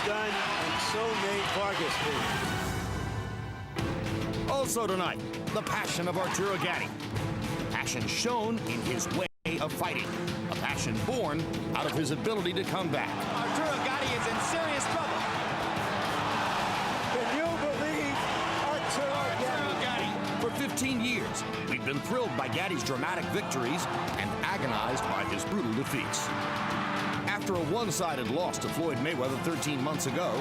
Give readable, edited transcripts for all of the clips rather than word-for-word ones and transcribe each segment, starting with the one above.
done, and so may Vargas be. Also tonight, the passion of Arturo Gatti. Passion shown in his way of fighting. A passion born out of his ability to come back. Arturo Gatti is in serious trouble. Can you believe Arturo Gatti? For 15 years, we've been thrilled by Gatti's dramatic victories and agonized by his brutal defeats. After a one-sided loss to Floyd Mayweather 13 months ago,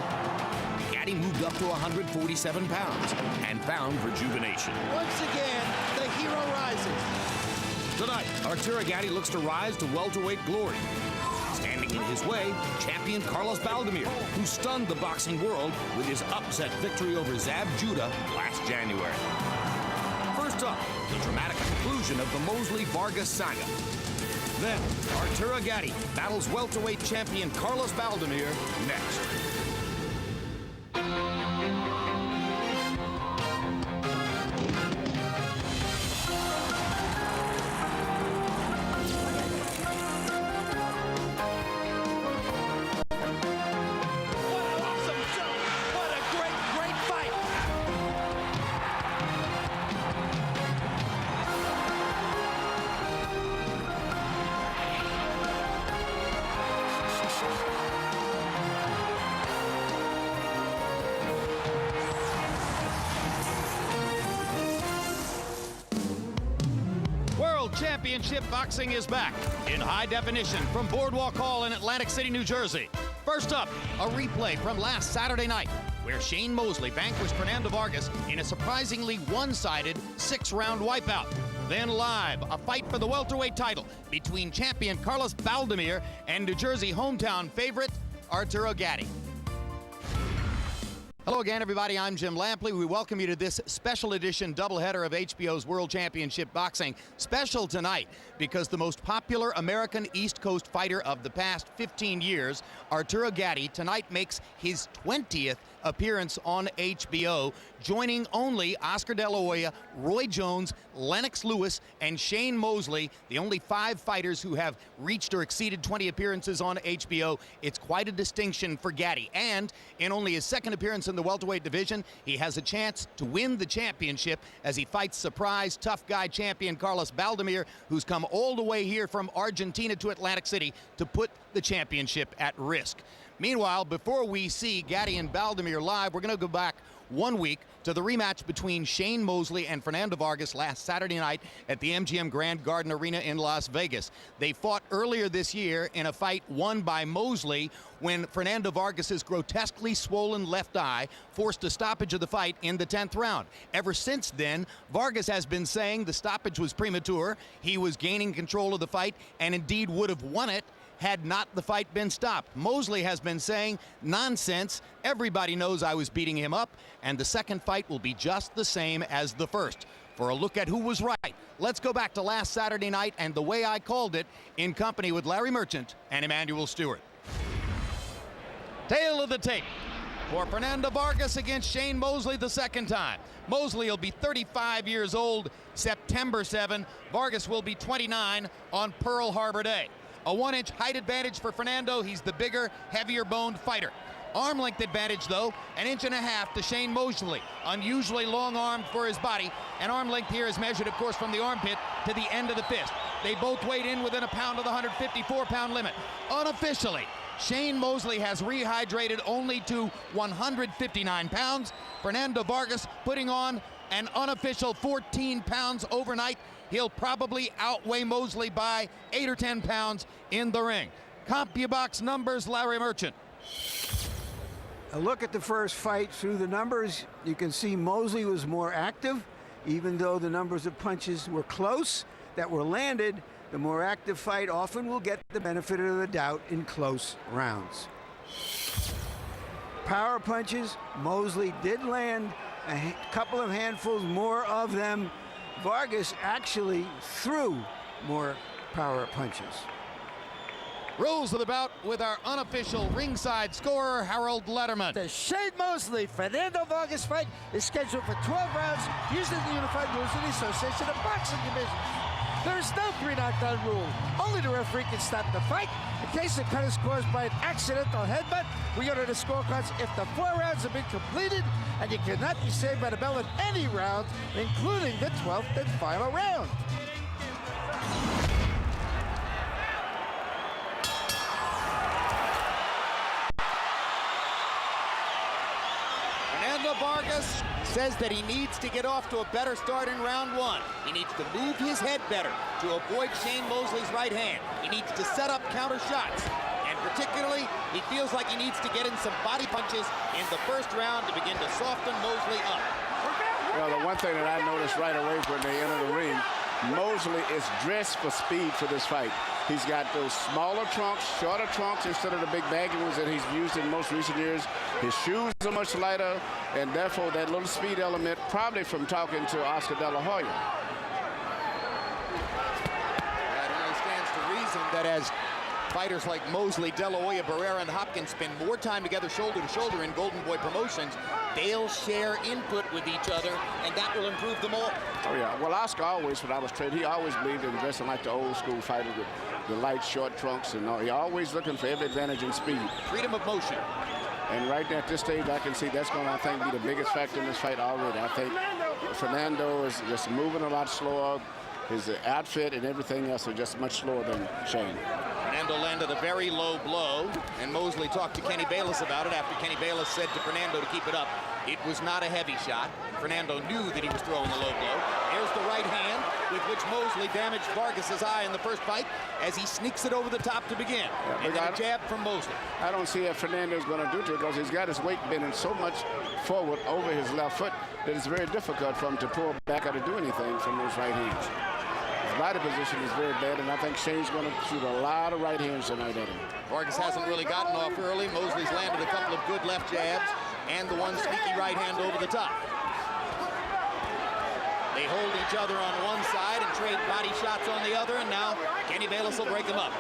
Gatti moved up to 147 pounds and found rejuvenation. Once again, the hero rises. Tonight, Arturo Gatti looks to rise to welterweight glory. Standing in his way, champion Carlos Baldomir, who stunned the boxing world with his upset victory over Zab Judah last January. First up, the dramatic conclusion of the Mosley Vargas saga. Then, Arturo Gatti battles welterweight champion Carlos Baldomir next. Championship boxing is back in high definition from Boardwalk Hall in Atlantic City, New Jersey. First up, a replay from last Saturday night where Shane Mosley vanquished Fernando Vargas in a surprisingly one-sided 6-round wipeout. Then live, a fight for the welterweight title between champion Carlos Baldomir and New Jersey hometown favorite Arturo Gatti. Hello again, everybody. I'm Jim Lampley. We welcome you to this special edition doubleheader of HBO's World Championship Boxing. Special tonight because the most popular American East Coast fighter of the past 15 years, Arturo Gatti, tonight makes his 20th appearance on HBO, joining only Oscar De La Hoya, Roy Jones, Lennox Lewis, and Shane Mosley, the only 5 fighters who have reached or exceeded 20 appearances on HBO. It's quite a distinction for Gatti, and in only his second appearance in the welterweight division, he has a chance to win the championship as he fights surprise tough guy champion Carlos Baldomir, who's come all the way here from Argentina to Atlantic City to put the championship at risk. Meanwhile, before we see Gatti and Baldomir live, we're going to go back 1 week to the rematch between Shane Mosley and Fernando Vargas last Saturday night at the MGM Grand Garden Arena in Las Vegas. They fought earlier this year in a fight won by Mosley when Fernando Vargas's grotesquely swollen left eye forced a stoppage of the fight in the 10th round. Ever since then, Vargas has been saying the stoppage was premature, he was gaining control of the fight, and indeed would have won it had not the fight been stopped. Mosley has been saying, nonsense, everybody knows I was beating him up, and the second fight will be just the same as the first. For a look at who was right, let's go back to last Saturday night and the way I called it in company with Larry Merchant and Emmanuel Stewart. Tail of the tape for Fernando Vargas against Shane Mosley the second time. Mosley will be 35 years old September 7. Vargas will be 29 on Pearl Harbor Day. A 1-inch height advantage for Fernando. He's the bigger, heavier-boned fighter. Arm length advantage, though, 1.5 inches to Shane Mosley. Unusually long-armed for his body. And arm length here is measured, of course, from the armpit to the end of the fist. They both weighed in within a pound of the 154-pound limit. Unofficially, Shane Mosley has rehydrated only to 159 pounds. Fernando Vargas putting on an unofficial 14 pounds overnight. He'll probably outweigh Mosley by 8 or 10 pounds in the ring. CompuBox numbers, Larry Merchant. A look at the first fight through the numbers. You can see Mosley was more active, even though the numbers of punches were close that were landed. The more active fight often will get the benefit of the doubt in close rounds. Power punches, Mosley did land a couple of handfuls more of them. Vargas actually threw more power punches. Rules of the bout with our unofficial ringside scorer, Harold Letterman. The Shane Mosley Fernando Vargas fight is scheduled for 12 rounds using the unified rules of the Association of Boxing Divisions. There is no 3 knockdown rule. Only the referee can stop the fight. In case the cut is caused by an accidental headbutt, we go to the scorecards if the 4 rounds have been completed, and you cannot be saved by the bell in any round, including the 12th and final round. Fernando Vargas says that he needs to get off to a better start in round 1. He needs to move his head better to avoid Shane Mosley's right hand. He needs to set up counter shots. And particularly, he feels like he needs to get in some body punches in the first round to begin to soften Mosley up. Well, the one thing that I noticed right away when they enter the ring, Mosley is dressed for speed for this fight. He's got those smaller trunks, shorter trunks instead of the big baggy ones that he's used in most recent years. His shoes are much lighter, and therefore that little speed element, probably from talking to Oscar De La Hoya. That only stands to reason that as fighters like Mosley, De La Hoya, Barrera, and Hopkins spend more time together shoulder to shoulder in Golden Boy Promotions, they'll share input with each other, and that will improve them all. Oh, yeah. Well, Oscar always, when I was trained, he always believed in dressing like the old school fighter with the light, short trunks and all. He always looking for every advantage in speed. Freedom of motion. And right at this stage, I can see that's going to, I think, be the biggest factor in this fight already. I think Fernando is just moving a lot slower. His outfit and everything else are just much slower than Shane. Fernando landed a very low blow, and Mosley talked to Kenny Bayless about it after Kenny Bayless said to Fernando to keep it up. It was not a heavy shot. Fernando knew that he was throwing a low blow. There's the right hand with which Mosley damaged Vargas's eye in the first fight as he sneaks it over the top to begin. And then a jab from Mosley. I don't see what Fernando's going to do to it because he's got his weight bending so much forward over his left foot that it's very difficult for him to pull back or to do anything from those right hands. His body position is very bad, and I think Shane's going to shoot a lot of right hands tonight at him. Vargas hasn't really gotten off early. Mosley's landed a couple of good left jabs and the one sneaky right hand over the top. They hold each other on one side and trade body shots on the other, and now Kenny Bayless will break them up.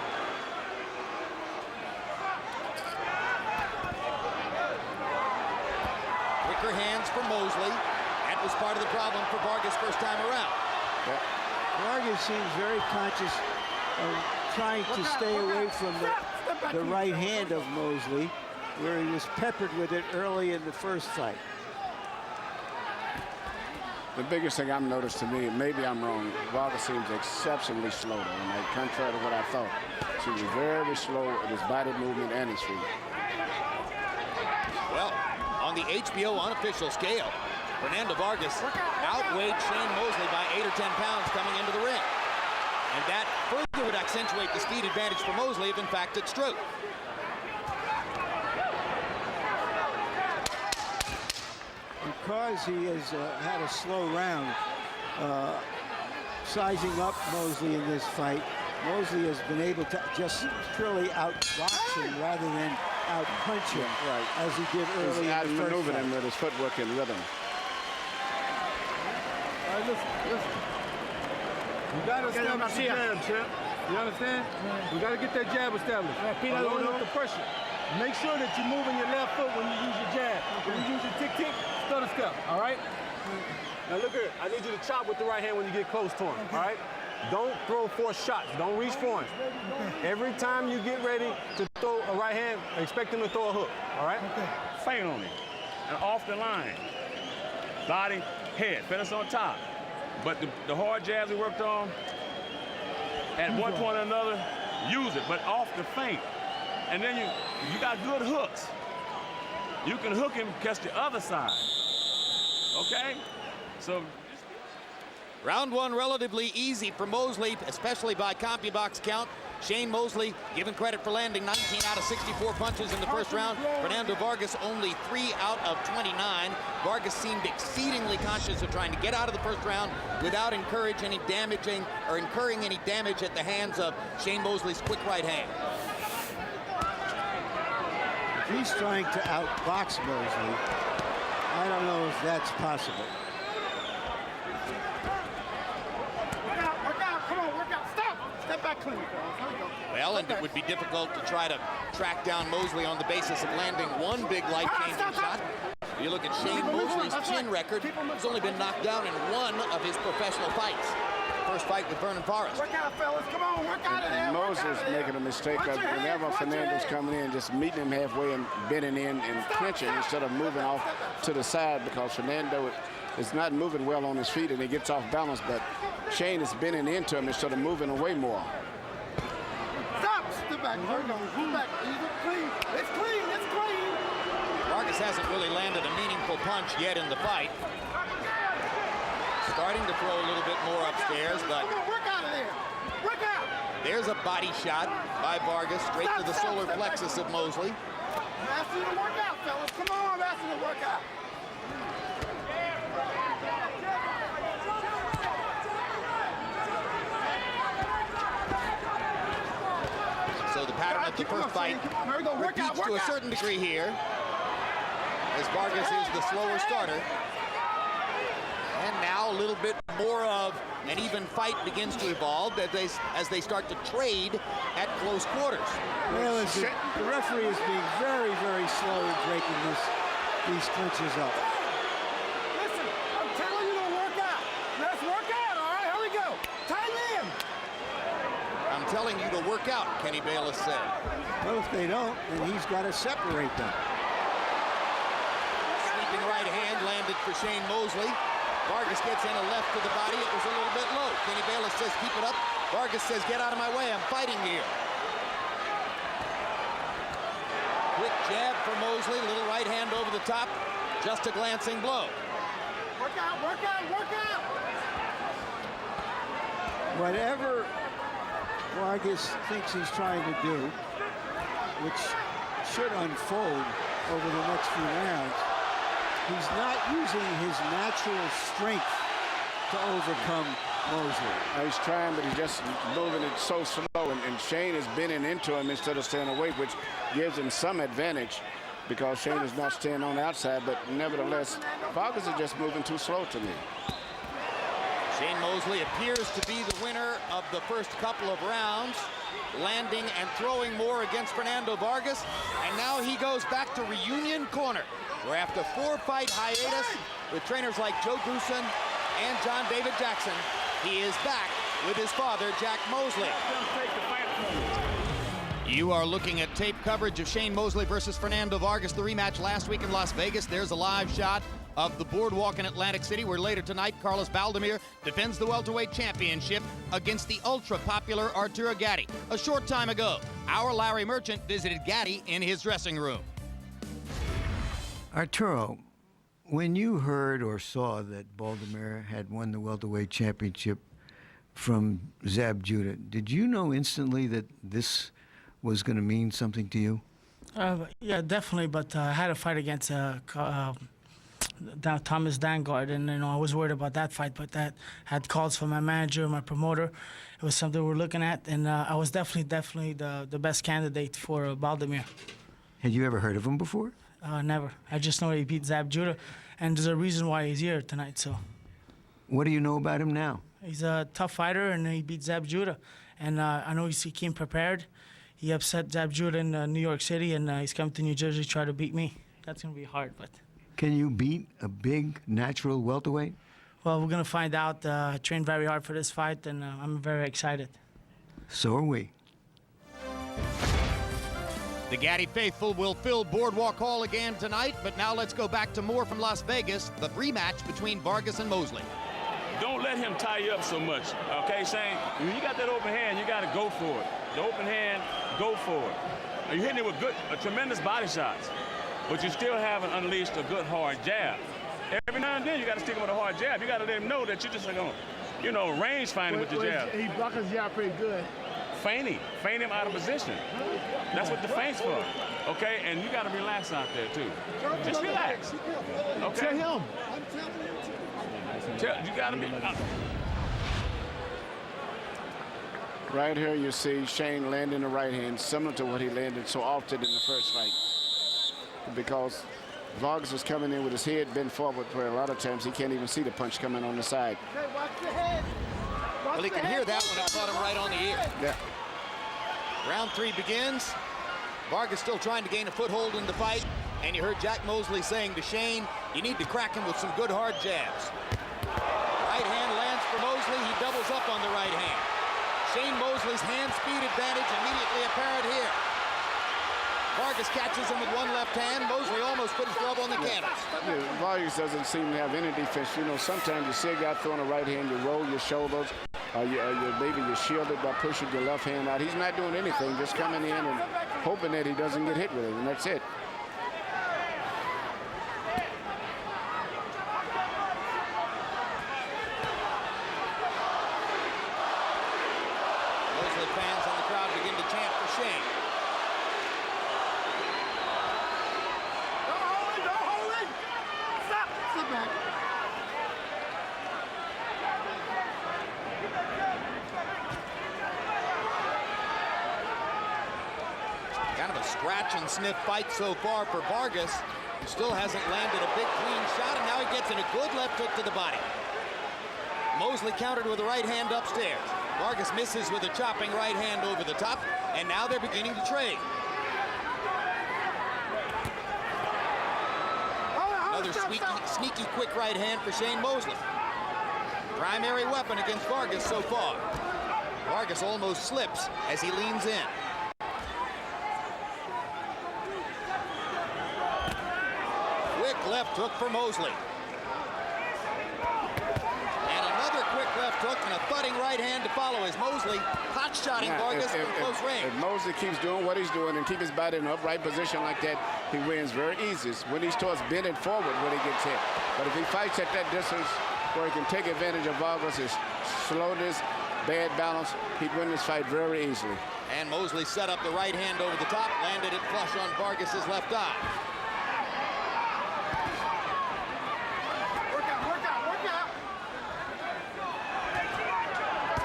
Quicker hands for Mosley. That was part of the problem for Vargas first time around. Yeah. Vargas seems very conscious of trying to stay away from the right hand of Mosley, where he was peppered with it early in the first fight. The biggest thing I've noticed to me, maybe I'm wrong, Vargas seems exceptionally slow, and like, contrary to what I thought. He was very slow in his body movement and his feet. Well, on the HBO unofficial scale, Fernando Vargas outweighed Shane Mosley by 8 or 10 pounds coming into the ring. And that further would accentuate the speed advantage for Mosley if in fact it's true. Because he has had a slow round, sizing up Mosley in this fight, Mosley has been able to just purely outbox him rather than outpunch him, right, as he did early in the first outmaneuvered fight. him with his footwork and rhythm. All right, listen. You gotta establish the jab, champ. You understand? We gotta get that jab established. Along with the pressure. Make sure that you're moving your left foot when you use your jab. When you use your tick-tick, stutter step, all right? Now look here, I need you to chop with the right hand when you get close to him, all right? Don't throw forced shots, don't reach for him. Every time you get ready to throw a right hand, expect him to throw a hook, all right? Feint on him, and off the line. Body, head, finish on top. But the hard jabs we worked on, at one point or another, use it, but off the feint. And then you got good hooks. You can hook him, catch the other side. Okay? So. Round one relatively easy for Mosley, especially by CompuBox count. Shane Mosley given credit for landing 19 out of 64 punches in the first round. Fernando Vargas only 3 out of 29. Vargas seemed exceedingly conscious of trying to get out of the first round without incurring any damage at the hands of Shane Mosley's quick right hand. If he's trying to outbox Mosley, I don't know if that's possible. Well, and it would be difficult to try to track down Mosley on the basis of landing one big life-changing shot. You look at Shane Mosley's chin record, he's only been knocked down in one of his professional fights. first fight with Vernon Forrest. Work out, fellas. Come on, work out of there. Moses making a mistake of whenever Fernando's coming in, just meeting him halfway and bending in and clinching instead of moving off to the side, because Fernando is not moving well on his feet and he gets off balance, but Shane is bending into him instead of moving away more. Stop! Step back. Move back. Clean. It's clean. It's clean. Vargas hasn't really landed a meaningful punch yet in the fight. Starting to throw a little bit more upstairs, but Work out of there. Work out. there's a body shot by Vargas straight to the solar plexus of Mosley. I'm asking you to work out, fellas. Come on, I'm asking you to work out. So the pattern of the first fight repeats to a certain degree here, as Vargas is the slower starter. And now a little bit more of an even fight begins to evolve as they start to trade at close quarters. Well, the referee is being very, very slow in breaking these clinches up. Listen, I'm telling you to work out. Let's work out, all right? Here we go. Tight in. I'm telling you to work out, Kenny Bayless said. Well, if they don't, then he's got to separate them. Sweeping right hand landed for Shane Mosley. Vargas gets in a left to the body. It was a little bit low. Kenny Bayless says, keep it up. Vargas says, get out of my way. I'm fighting here. Quick jab for Mosley. Little right hand over the top. Just a glancing blow. Work out, work out, work out. Whatever Vargas thinks he's trying to do, which should unfold over the next few rounds, he's not using his natural strength to overcome Mosley. He's trying, but he's just moving it so slow, and Shane is bending into him instead of staying away, which gives him some advantage because Shane is not staying on the outside, but nevertheless, Vargas is just moving too slow to me. Shane Mosley appears to be the winner of the first couple of rounds, landing and throwing more against Fernando Vargas, and now he goes back to Reunion Corner, where after 4-fight hiatus with trainers like Joe Goosen and John David Jackson, he is back with his father, Jack Mosley. You are looking at tape coverage of Shane Mosley versus Fernando Vargas, the rematch last week in Las Vegas. There's a live shot of the boardwalk in Atlantic City, where later tonight Carlos Baldomir defends the welterweight championship against the ultra-popular Arturo Gatti. A short time ago, our Larry Merchant visited Gatti in his dressing room. Arturo, when you heard or saw that Baldomir had won the welterweight championship from Zab Judah, did you know instantly that this was going to mean something to you? Yeah, definitely. But I had a fight against Thomas Dangard, and I was worried about that fight. But that had calls from my manager, my promoter. It was something we were looking at, and I was definitely the best candidate for Baldomir. Had you ever heard of him before? Never. I just know he beat Zab Judah, and there's a reason why he's here tonight. So. What do you know about him now? He's a tough fighter, and he beat Zab Judah, and I know he came prepared. He upset Zab Judah in New York City, and he's come to New Jersey to try to beat me. That's going to be hard, but... Can you beat a big, natural welterweight? Well, we're going to find out. I trained very hard for this fight, and I'm very excited. So are we. The Gatti faithful will fill Boardwalk Hall again tonight, but now let's go back to more from Las Vegas, the rematch between Vargas and Mosley. Don't let him tie you up so much, okay, Shane? When you got that open hand, you got to go for it. The open hand, go for it. You're hitting it with tremendous body shots, but you still haven't unleashed a good hard jab. Every now and then, you got to stick him with a hard jab. You got to let him know that you're just going to, range find him with your jab. He blocked his jab pretty good. Feint him out of position. That's what the feint's for, okay? And you got to relax out there, too. Just relax, okay? Tell him. You got to be... Right here you see Shane landing the right hand, similar to what he landed so often in the first fight. Because Vargas was coming in with his head bent forward, where a lot of times he can't even see the punch coming on the side. Hey, watch the head. Well, he can hear that when it caught him right on the ear. Yeah. Round 3 begins. Vargas still trying to gain a foothold in the fight. And you heard Jack Mosley saying to Shane, you need to crack him with some good hard jabs. Right hand lands for for Mosley. He doubles up on the right hand. Shane Mosley's hand speed advantage immediately apparent here. Vargas catches him with one left hand. Mosley almost put his glove on the canvas. Yeah, Vargas doesn't seem to have any defense. You know, sometimes you see a guy throwing a right hand, you roll your shoulders, maybe you're shielded by pushing your left hand out. He's not doing anything, just coming in and hoping that he doesn't get hit with it, and that's it. Mosley fans in the crowd begin to chant for Shane. Kind of a scratch and sniff fight so far for Vargas. He still hasn't landed a big clean shot, and now he gets in a good left hook to the body. Mosley countered with a right hand upstairs. Vargas misses with a chopping right hand over the top, and now they're beginning to trade. Another sneaky quick right hand for Shane Mosley. Primary weapon against Vargas so far. Vargas almost slips as he leans in. Quick left hook for Mosley. And another quick left hook and a thudding right hand to follow as Mosley hot-shotting Vargas from close range. If Mosley keeps doing what he's doing and keep his body in an upright position like that, he wins very easy. It's when he starts bending forward when he gets hit. But if he fights at that distance where he can take advantage of Vargas' slowness, bad balance, he'd win this fight very easily. And Mosley set up the right hand over the top, landed it flush on Vargas' left eye.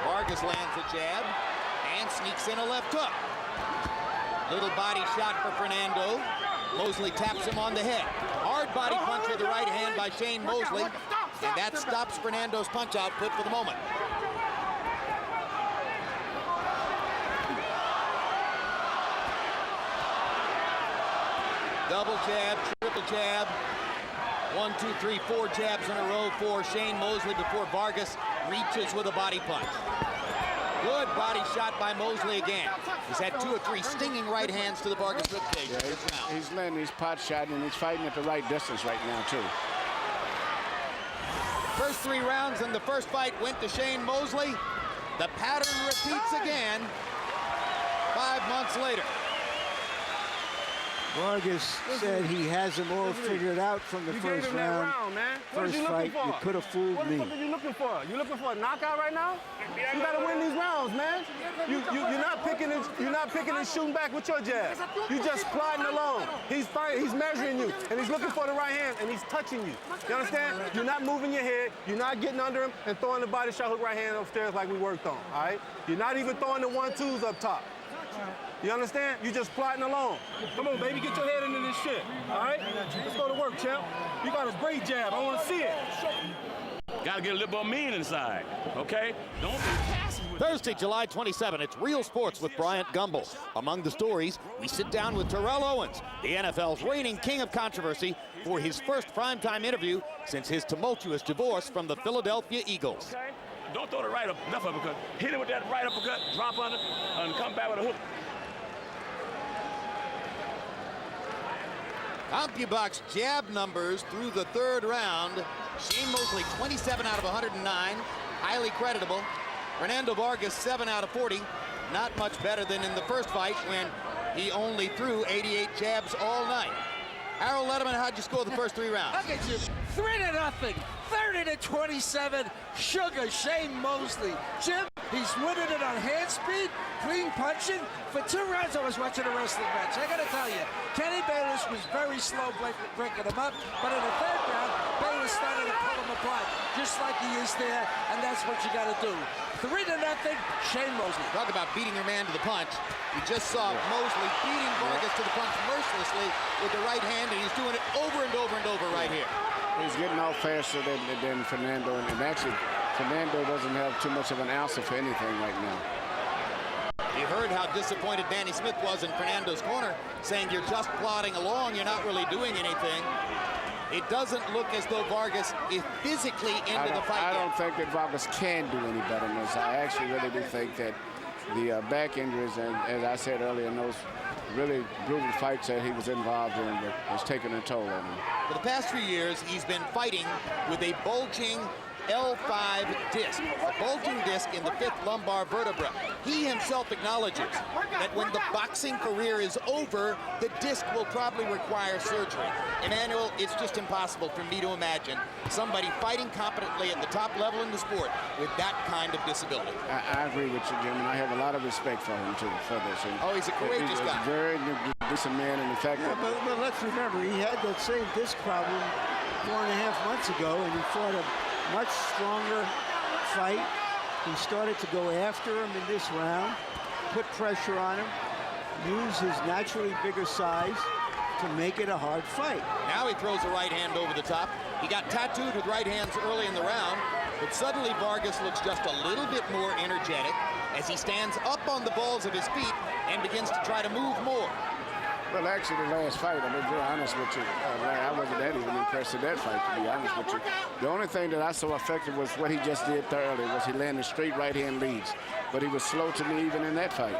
Vargas lands a jab and sneaks in a left hook. Little body shot for Fernando. Mosley taps him on the head. Hard body punch with the right hand by Shane Mosley, and that stops Fernando's punch output for the moment. Double jab, triple jab. 1, 2, 3, 4 jabs in a row for Shane Mosley before Vargas reaches with a body punch. Good body shot by Mosley again. He's had 2 or 3 stinging right hands to the Vargas ribcage. Yeah, he's landing his pot shot, and he's fighting at the right distance right now, too. First 3 rounds in the first fight went to Shane Mosley. The pattern repeats again 5 months later. Vargas said he has them all figured out from the first round. First fight, you could have fooled me. What are you looking for? You looking for a knockout right now? You got to win these rounds, man. You're not picking and shooting back with your jab. You just sliding along. He's measuring you, and he's looking for the right hand, and he's touching you. You understand? You're not moving your head. You're not getting under him and throwing the body shot hook right hand upstairs like we worked on. All right? You're not even throwing the 1-2s up top. You understand? You just plotting along. Come on, baby, get your head into this shit. All right? Let's go to work, champ. You got a great jab. I want to see it. Got to get a little more mean inside, okay? Don't be passive with Thursday, July 27, it's Real Sports with Bryant Gumbel. Among the stories, we sit down with Terrell Owens, the NFL's reigning king of controversy, for his first primetime interview since his tumultuous divorce from the Philadelphia Eagles. Okay? Don't throw the right left uppercut. Hit it with that right uppercut, drop under, and come back with a hook. CompuBox jab numbers through the 3rd round. Shane Mosley, 27 out of 109, highly creditable. Fernando Vargas, 7 out of 40, not much better than in the first fight when he only threw 88 jabs all night. Harold Letterman, how'd you score the first 3 rounds? Look at you, 3-0, 30-27. Sugar, Shane Mosley. Jim, he's winning it on hand speed, clean punching. For 2 rounds, I was watching a wrestling match. I gotta tell you, Kenny Bayless was very slow breaking him up, but in the 3rd round, Bayless started to pull him apart, just like he is there, and that's what you gotta do. 3-0, Shane Mosley. Talk about beating your man to the punch. You just saw Mosley beating Vargas to the punch mercilessly with the right hand, and he's doing it over and over and over right here. He's getting out faster than Fernando, and actually, Fernando doesn't have too much of an answer for anything right now. You heard how disappointed Danny Smith was in Fernando's corner, saying you're just plodding along, you're not really doing anything. it doesn't look as though Vargas is physically into the fight I yet. don't think that Vargas can do any better than this. I actually really do think that the back injuries, and as I said earlier, in those really brutal fights that he was involved in, has taken a toll on him. For the past 3 years, he's been fighting with a bulging L5 disc, a bulging disc in the 5th lumbar vertebra. He himself acknowledges that when the boxing career is over, the disc will probably require surgery. Emmanuel, it's just impossible for me to imagine somebody fighting competently at the top level in the sport with that kind of disability. I agree with you, Jim, and I have a lot of respect for him, too, for this. And oh, he's a courageous guy. He's a very decent man, and in fact... Yeah, but let's remember, he had that same disc problem 4.5 months ago, and he fought a much stronger fight. He started to go after him in this round, put pressure on him, use his naturally bigger size to make it a hard fight. Now he throws a right hand over the top. He got tattooed with right hands early in the round, but suddenly Vargas looks just a little bit more energetic as he stands up on the balls of his feet and begins to try to move more. Well, actually, the last fight, I'll be very honest with you, I wasn't that even impressed with that fight, to be honest with you. The only thing that I saw effective was what he just did thoroughly, was he landed straight right-hand leads. But he was slow to me even in that fight.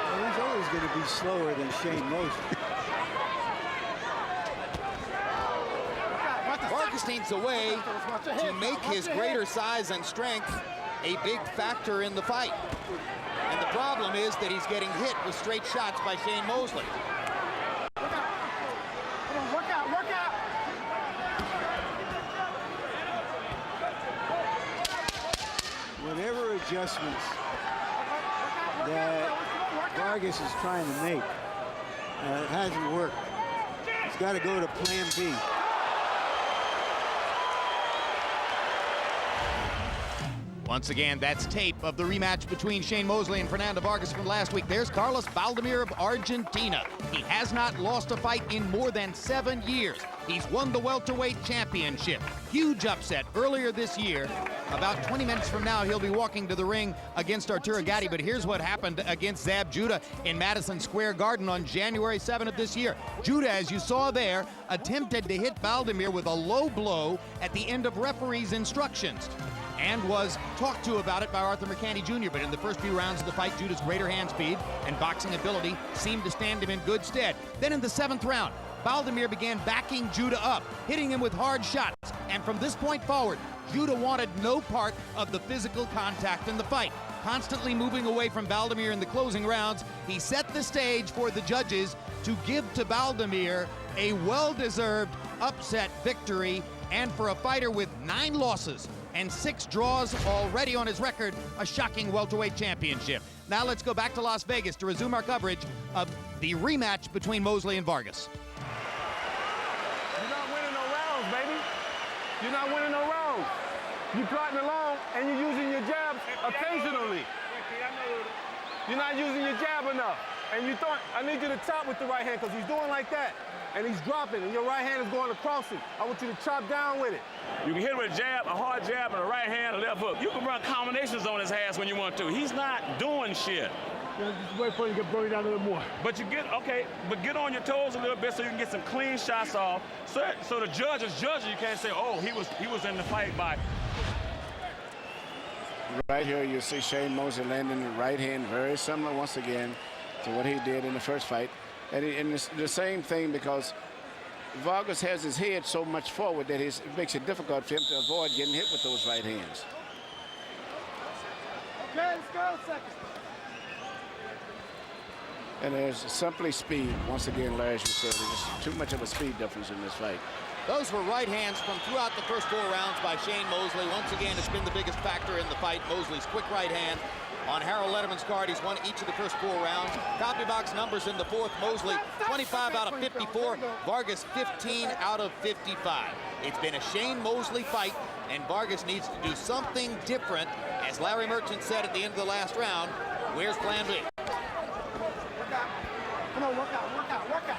Well, he's always going to be slower than Shane Mosley. Vargas needs a way to make his greater size and strength a big factor in the fight. And the problem is that he's getting hit with straight shots by Shane Mosley. Come on, work out, work out. Whatever adjustments that Vargas is trying to make hasn't worked. He's got to go to plan B. Once again, that's tape of the rematch between Shane Mosley and Fernando Vargas from last week. There's Carlos Valdemir of Argentina. He has not lost a fight in more than 7 years. He's won the welterweight championship. Huge upset earlier this year. About 20 minutes from now, he'll be walking to the ring against Arturo Gatti. But here's what happened against Zab Judah in Madison Square Garden on January 7th of this year. Judah, as you saw there, attempted to hit Valdemir with a low blow at the end of referee's instructions, and was talked to about it by Arthur Mercante Jr. But in the first few rounds of the fight, Judah's greater hand speed and boxing ability seemed to stand him in good stead. Then in the 7th round, Valdemir began backing Judah up, hitting him with hard shots. And from this point forward, Judah wanted no part of the physical contact in the fight. Constantly moving away from Valdemir in the closing rounds, he set the stage for the judges to give to Valdemir a well-deserved upset victory. And for a fighter with 9 losses and 6 draws already on his record, a shocking welterweight championship. Now let's go back to Las Vegas to resume our coverage of the rematch between Mosley and Vargas. You're not winning no rounds, baby. You're not winning no rounds. You're plotting along and you're using your jabs occasionally. You're not using your jab enough. And you thought, I need you to chop with the right hand because he's doing like that. And he's dropping, and your right hand is going across him. I want you to chop down with it. You can hit with a jab, a hard jab, and a right hand, a left hook. You can run combinations on his ass when you want to. He's not doing shit. Just wait for you to get broken down a little more. But you get, okay, but get on your toes a little bit so you can get some clean shots off. So the judge is judging. You can't say, oh, he was in the fight by. Right here, you see Shane Mosley landing the right hand, very similar once again to what he did in the first fight. And it's the same thing because Vargas has his head so much forward that it makes it difficult for him to avoid getting hit with those right hands. Okay, let's go, second. And there's simply speed. Once again, Larry, as you said, there's too much of a speed difference in this fight. Those were right hands from throughout the first 4 rounds by Shane Mosley. Once again, it's been the biggest factor in the fight. Mosley's quick right hand. On Harold Letterman's card, he's won each of the first 4 rounds. Copy box numbers in the 4th. Mosley, 25 out of 54. Vargas, 15 out of 55. It's been a Shane Mosley fight, and Vargas needs to do something different. As Larry Merchant said at the end of the last round, where's plan B? Come on, work out, work out, work out.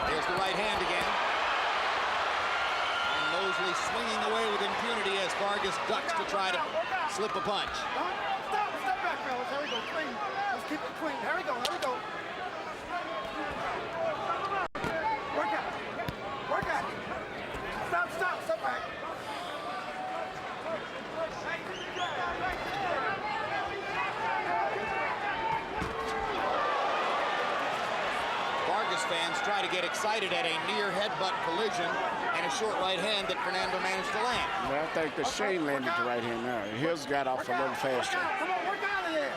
There's the right hand again. Vargas ducks to try to slip a punch. Step back, fellas. There we go, clean. Let's keep it clean. There we go, there we go. Work out. Work out. Step back. Vargas fans try to get excited at a near headbutt collision and a short right hand that Fernando managed to land. Well, I think that Shane landed the right hand there. His got off a little faster. Come on, work out of here.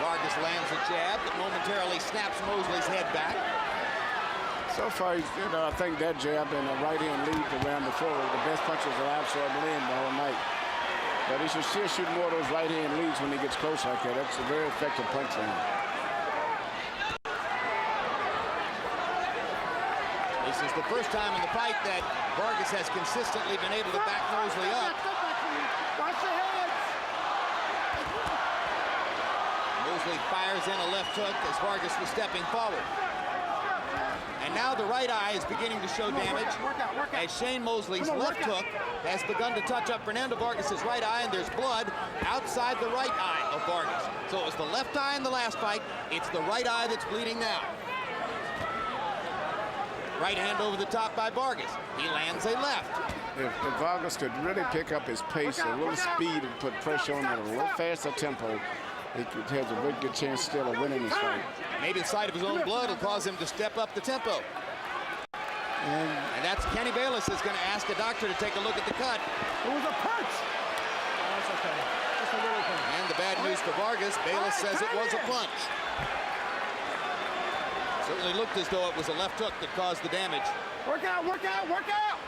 Vargas lands a jab that momentarily snaps Mosley's head back. So far, I think that jab and a right hand lead around the forward, the best punches that I've saw him land the whole night. But he should still shoot more of those right hand leads when he gets close like that. That's a very effective punch for him. This is the first time in the fight that Vargas has consistently been able to back Mosley up. Watch your hands. Mosley fires in a left hook as Vargas was stepping forward. And now the right eye is beginning to show damage as Shane Mosley's left hook has begun to touch up Fernando Vargas's right eye, and there's blood outside the right eye of Vargas. So it was the left eye in the last fight. It's the right eye that's bleeding now. Right hand over the top by Vargas. He lands a left. If Vargas could really pick up his pace, a little speed, and put pressure on at a little faster tempo, he has a very good chance still of winning this fight. Maybe the sight of his own blood will cause him to step up the tempo. And that's Kenny Bayless is going to ask a doctor to take a look at the cut. It was a punch. Oh, that's okay. Just a little punch. And the bad news for Vargas, Bayless says it was a punch. Certainly looked as though it was a left hook that caused the damage. Work out, work out, work out.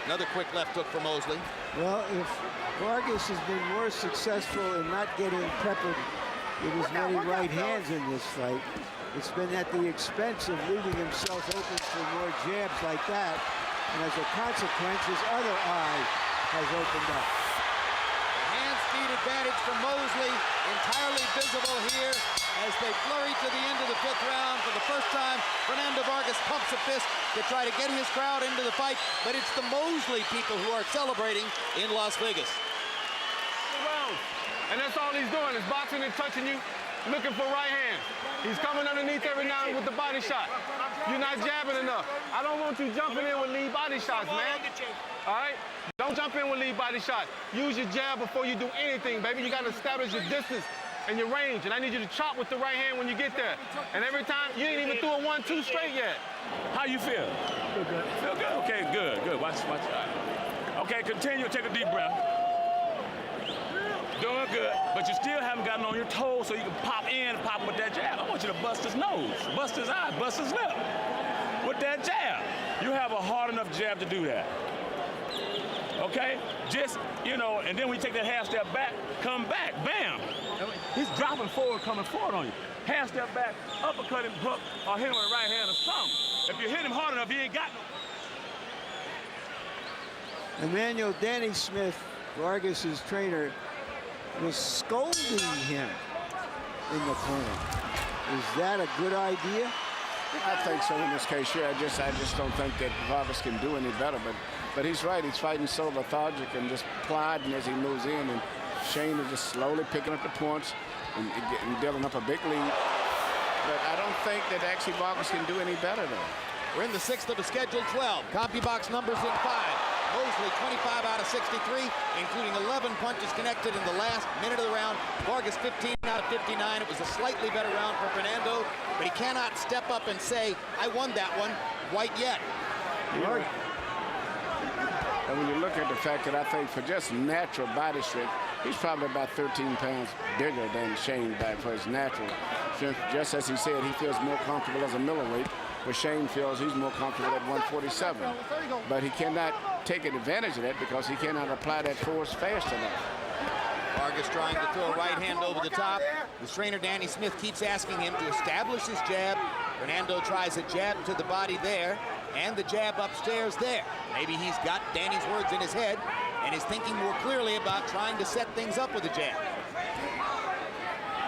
Another quick left hook for Mosley. Well, if Vargas has been more successful in not getting peppered with as many right hands in this fight, it's been at the expense of leaving himself open for more jabs like that. And as a consequence, his other eye has opened up. Hand-speed advantage for Mosley, entirely visible here as they flurry to the end of the 5th round. For the first time, Fernando Vargas pumps a fist to try to get his crowd into the fight, but it's the Mosley people who are celebrating in Las Vegas. And that's all he's doing is boxing and touching you, looking for right hands. He's coming underneath every now and with the body shot. You're not jabbing enough. I don't want you jumping in with lead body shots, man. All right? Don't jump in with lead body shots. Use your jab before you do anything, baby. You got to establish your distance and your range, and I need you to chop with the right hand when you get there. And every time, you ain't even threw a 1-2 straight yet. How you feel? Feel good. Feel good? Okay, good. Watch. Okay, continue. Take a deep breath. Doing good, but you still haven't gotten on your toes so you can pop in and pop with that jab. I want you to bust his nose, bust his eye, bust his lip with that jab. You have a hard enough jab to do that. Okay? Just, and then when you take that half step back, come back, bam. He's dropping forward, coming forward on you. Half step back, uppercut him, hook, or hit him with a right hand or something. If you hit him hard enough, he ain't got no. Emmanuel Danny Smith, Vargas's trainer, was scolding him in the corner. Is that a good idea? I think so in this case here. I just don't think that Vargas can do any better. But he's right. He's fighting so lethargic and just plodding as he moves in. And Shane is just slowly picking up the points and building up a big lead. But I don't think that actually Vargas can do any better though. We're in the 6th of a scheduled 12. CompuBox numbers in 5. Mosley 25 out of 63, including 11 punches connected in the last minute of the round. Vargas 15 out of 59. It was a slightly better round for Fernando, but he cannot step up and say, I won that one quite yet. Right. And when you look at the fact that I think for just natural body strength, he's probably about 13 pounds bigger than Shane back for his natural strength. Just as he said, he feels more comfortable as a middleweight, where Shane feels he's more comfortable at 147. But he cannot take advantage of that because he cannot apply that force fast enough. Vargas trying to throw a right hand over the top. The trainer, Danny Smith, keeps asking him to establish his jab. Fernando tries a jab to the body there and the jab upstairs there. Maybe he's got Danny's words in his head and is thinking more clearly about trying to set things up with a jab.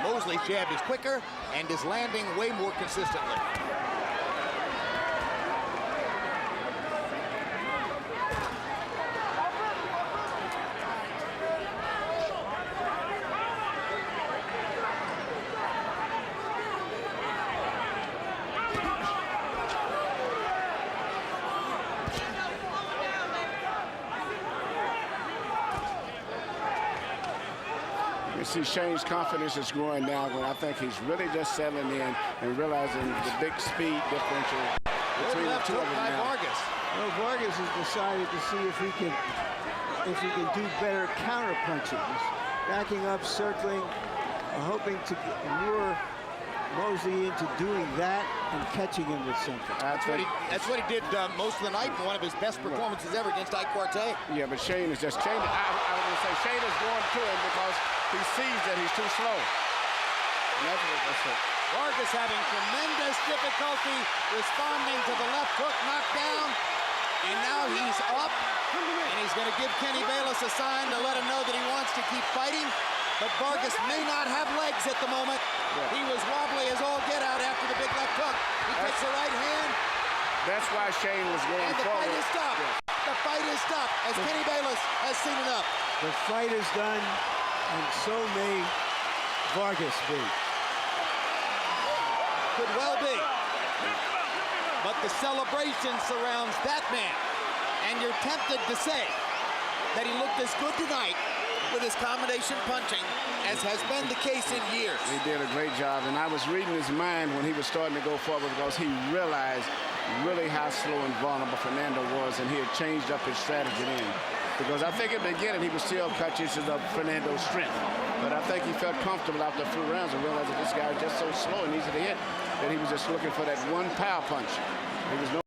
Mosley's jab is quicker and is landing way more consistently. can see Shane's confidence is growing now, and I think he's really just settling in and realizing the big speed differential between the two of them now. Vargas. Well, Vargas has decided to see if he can do better counter punching. He's backing up, circling, hoping to lure Mosley into doing that and catching him with something. That's what he did most of the night. One of his best performances ever against Ike Quartet. Yeah, but Shane is just changing. I was going to say Shane is going to him because he sees that he's too slow. And that's it. Vargas having tremendous difficulty responding to the left hook knockdown. And now he's up, and he's going to give Kenny Bayless a sign to let him know that he wants to keep fighting. But Vargas may not have legs at the moment. Yeah. He was wobbly as all get out after the big left hook. He takes the right hand. That's why Shane was going forward. And the fight is stopped. Yeah. The fight is stopped as Kenny Bayless has seen enough. The fight is done, and so may Vargas be. Could well be. But the celebration surrounds that man. And you're tempted to say that he looked as good tonight with his combination punching as has been the case in years. He did a great job, and I was reading his mind when he was starting to go forward because he realized really how slow and vulnerable Fernando was, and he had changed up his strategy then. Because I think in the beginning he was still conscious of Fernando's strength, but I think he felt comfortable after a few rounds and realized that this guy is just so slow and easy to hit that he was just looking for that one power punch. He was no